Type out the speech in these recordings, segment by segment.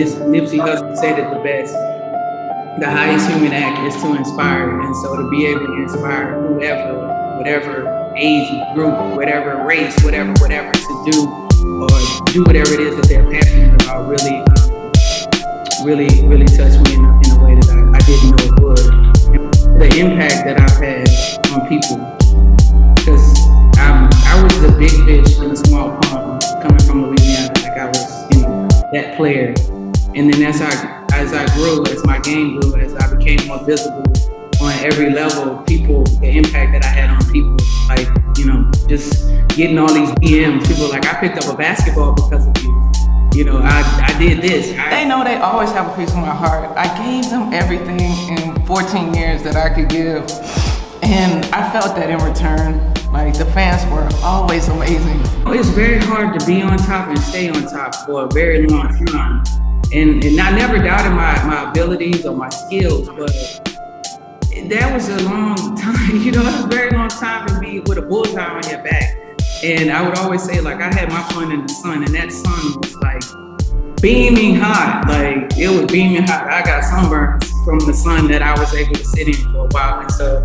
Nipsey Hussle said it the best. The highest human act is to inspire, and so to be able to inspire whoever, whatever age group, whatever race, whatever, to do or do whatever it is that they're passionate about, really touched me in a way that I didn't know it would. And the impact that I've had on people, because I was the big fish in a small pond coming from Louisiana. Like I was, that player. And then as I grew, as my game grew, as I became more visible on every level, the impact that I had on people, like, just getting all these DMs, people like, I picked up a basketball because of you. I did this. They know they always have a piece of my heart. I gave them everything in 14 years that I could give. And I felt that in return. Like, the fans were always amazing. It's very hard to be on top and stay on top for a very long time. And I never doubted my abilities or my skills, but that was a long time, it was a very long time to be with a bullseye on your back. And I would always say, like, I had my fun in the sun, and that sun was like beaming hot. Like, it was beaming hot. I got sunburns from the sun that I was able to sit in for a while. And so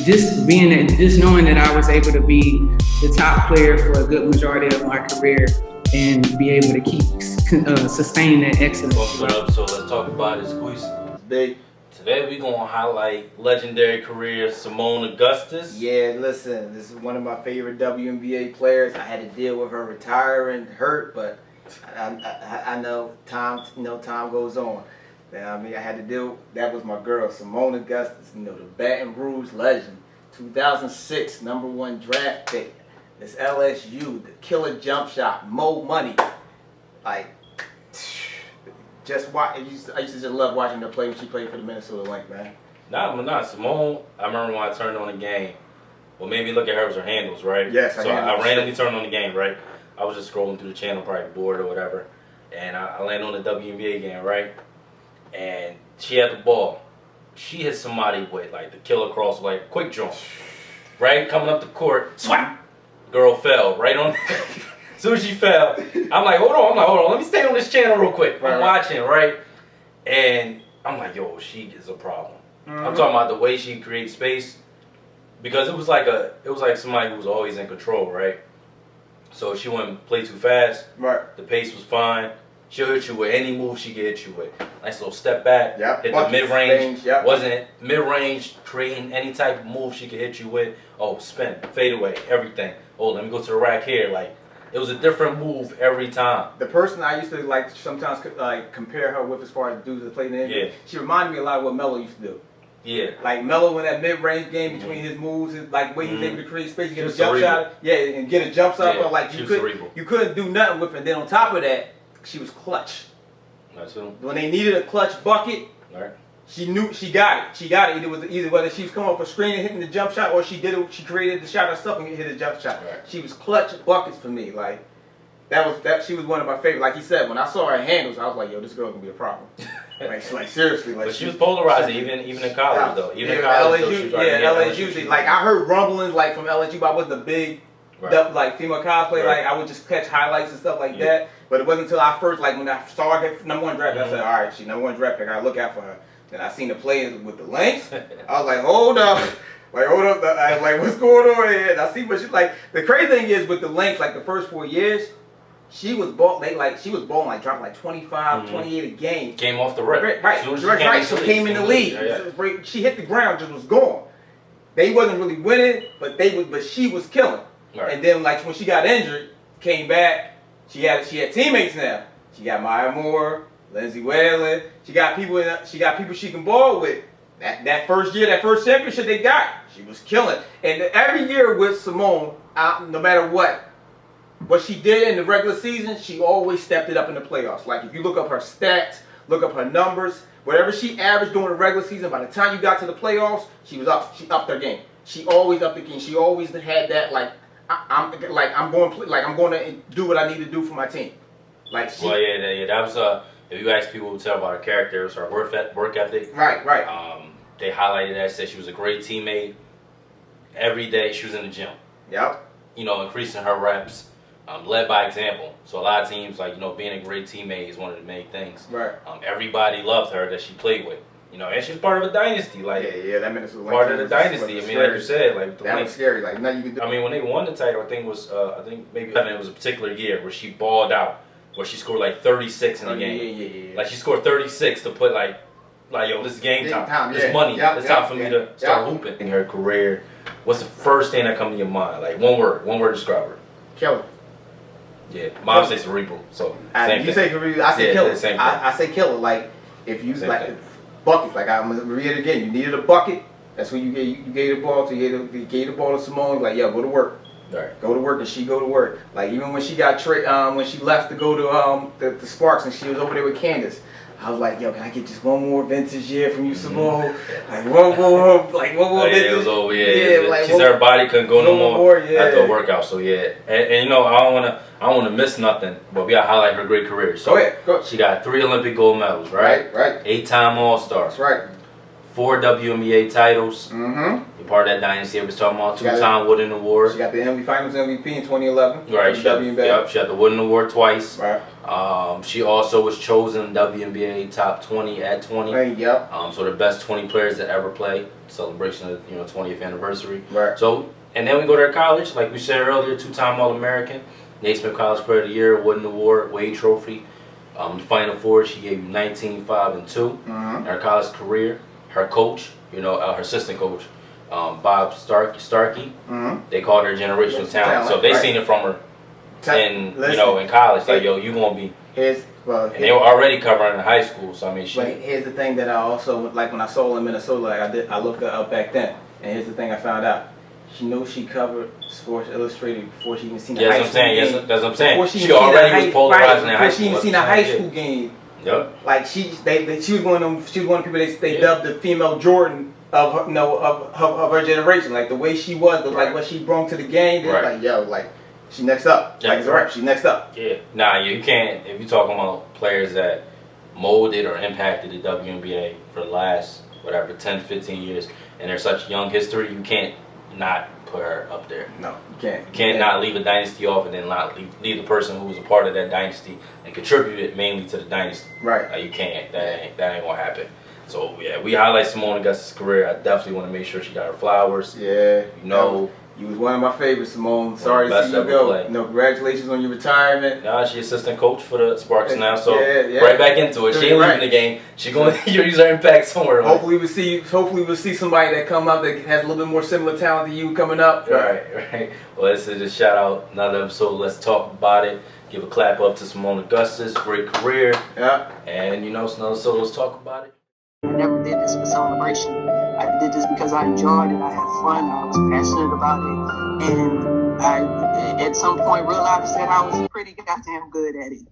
just knowing that I was able to be the top player for a good majority of my career and be able to keep sustain that excellence. So let's talk about it, Squeeze. Today we're going to highlight legendary career Seimone Augustus. Yeah, listen, this is one of my favorite WNBA players. I had to deal with her retiring, hurt, but I know time goes on. I had to deal. That was my girl, Seimone Augustus. The Baton Rouge legend, 2006 #1 draft pick. It's LSU, the killer jump shot, Mo Money. Like, just watch. I used to just love watching her play when she played for the Minnesota Lynx, man. Nah, Seimone, I remember when I turned on the game. Well, maybe look at her as her handles, right? Yes, so I randomly turned on the game, right? I was just scrolling through the channel, probably bored or whatever, and I landed on the WNBA game, right? And she had the ball. She hit somebody with like the killer cross, like quick jump, right? Coming up the court, swap. Girl fell right on. As soon as she fell, I'm like, hold on. Let me stay on this channel real quick. I'm watching, right? And I'm like, yo, she is a problem. I'm talking about the way she creates space, because it was like somebody who was always in control, right? So she wouldn't play too fast. Right. The pace was fine. She'll hit you with any move she can hit you with. Nice little step back. Yep. Hit the mid-range. Yep. Wasn't mid-range, creating any type of move she could hit you with. Oh, spin, fade away, everything. Oh, let me go to the rack here. Like, it was a different move every time. The person I used to like sometimes compare her with as far as dudes that played in the NBA, she reminded me a lot of what Melo used to do. Yeah. Like Melo in that mid-range game between his moves, like way he was able to create space, get a jump shot. Yeah, and get a jump shot. But like you couldn't do nothing with it. And then on top of that, she was clutch. That's true. When they needed a clutch bucket, she knew she got it. She got it. Either whether she was coming off a screen and hitting the jump shot, or she created the shot herself and hit a jump shot. Right. She was clutch buckets for me. Like she was one of my favorites. Like he said, when I saw her handles, I was like, yo, this girl gonna be a problem. like seriously. Like, but she was polarizing even in college though. Even in college, LSU. Like I heard rumblings like from LSU, but I wasn't a big like female cosplay. Like I would just catch highlights and stuff like that. But it wasn't until I first, like when I saw her get #1 draft, I said, all right, she #1 draft pick. I gotta look out for her. Then I seen the players with the Lynx. I was like, hold up. I was like, what's going on here? And I see what she like. The crazy thing is with the Lynx, like the first 4 years, she was balling like dropping like 25, 28 a game. Came off the rip. Right. She came in the league. Yeah. She hit the ground, just was gone. They wasn't really winning, but she was killing. Right. And then like when she got injured, came back. She had teammates now. She got Maya Moore, Lindsay Whalen. She got people she can ball with. That first year, that first championship they got, she was killing. And every year with Seimone, no matter what she did in the regular season, she always stepped it up in the playoffs. Like if you look up her stats, look up her numbers, whatever she averaged during the regular season, by the time you got to the playoffs, she was up. She upped her game. She always upped the game. She always had that like. I'm going to do what I need to do for my team. Like she, well, yeah. That was if you ask people who tell about her character, it was her work ethic. Right. They highlighted that, said she was a great teammate. Every day she was in the gym. Yep. Increasing her reps, led by example. So a lot of teams, like, being a great teammate is one of the main things. Right. Everybody loved her that she played with. And she's part of a dynasty. Like, yeah, that Minnesota part of the dynasty. I mean, like you said, like that was scary. Like, nothing you could do. I mean, when they won the title, I think maybe it was a particular year where she balled out, where she scored like 36 in the game. Yeah. Like, she scored 36 to put like yo, this is game time. This money. Yep, it's time for me to start hooping. In her career, what's the first thing that comes to your mind? Like, one word to describe her. Killer. Yeah, mom says cerebral. So same you say cerebral, I say killer. Same thing. I say killer. Like, if you Same like thing. buckets, like I'm gonna read it again. You needed a bucket. That's when you gave the ball to you gave the ball to Seimone. Like, yo, go to work. Right. Go to work, and she go to work. Like, even when she got when she left to go to the Sparks, and she was over there with Candace. I was like, yo, can I get just one more vintage year from you, Seimone? Like, one more vintage. It was over, yeah. She said her body couldn't go no more after a workout, so yeah. And I don't wanna miss nothing, but we gotta highlight her great career. So go ahead. She got 3 Olympic gold medals, right? Right. 8-time All-Star. That's right. 4 WNBA titles. Mm-hmm. You're part of that dynasty I was talking about. 2-time Wooden Award. She got the Finals MVP in 2011. Right. She had the Wooden Award twice. Right. She also was chosen WNBA top 20 at 20. Right, yep. So the best 20 players that ever play. Celebration of 20th anniversary. Right. So, and then we go to her college, like we said earlier, 2-time All-American, Naismith College Player of the Year, Wooden Award, Wade Trophy. Final Four, she gave 19, 5, and 2. Mm-hmm. In her college career, her coach, her assistant coach, Bob Starkey. Mm-hmm. They called her generational talent. So they seen it from her in college. Like, yo, you gonna be. And they were already covering in high school. So I mean, But here's the thing that I also like when I saw her in Minnesota. Like I looked her up back then, and here's the thing I found out. She knows she covered Sports Illustrated before she even seen a high school game. Yes, that's what I'm saying. She already was polarizing in high school. Before she even seen a high school game. Yep. Like she was one of the people they dubbed the female Jordan of her, of her generation. Like the way she was, like what she brought to the game. They're like, yo, like she next up. Yeah, like it's alright. She next up. Yeah. Nah, you can't. If you're talking about players that molded or impacted the WNBA for the last 10, 15 years, and there's such young history, you can't not put her up there. No, you can't. You can't not leave a dynasty off and then not leave the person who was a part of that dynasty and contributed mainly to the dynasty. Right. You can't. That ain't gonna happen. So yeah, we highlight Seimone Augustus' career. I definitely want to make sure she got her flowers. Yeah. You was one of my favorites, Seimone. Sorry to see you go. Congratulations on your retirement. Nah, she's assistant coach for the Sparks now, so yeah. right back into it. She ain't leaving the game. She going to use her impact somewhere. Hopefully we'll see somebody that come up that has a little bit more similar talent to you coming up. Right. Well, this is just shout out another episode. Let's talk about it. Give a clap up to Seimone Augustus. Great career. Yeah. And so let's talk about it. I never did this for celebration. I did this because I enjoyed it. I had fun. I was passionate about it. And I, at some point, realized that I was pretty goddamn good at it.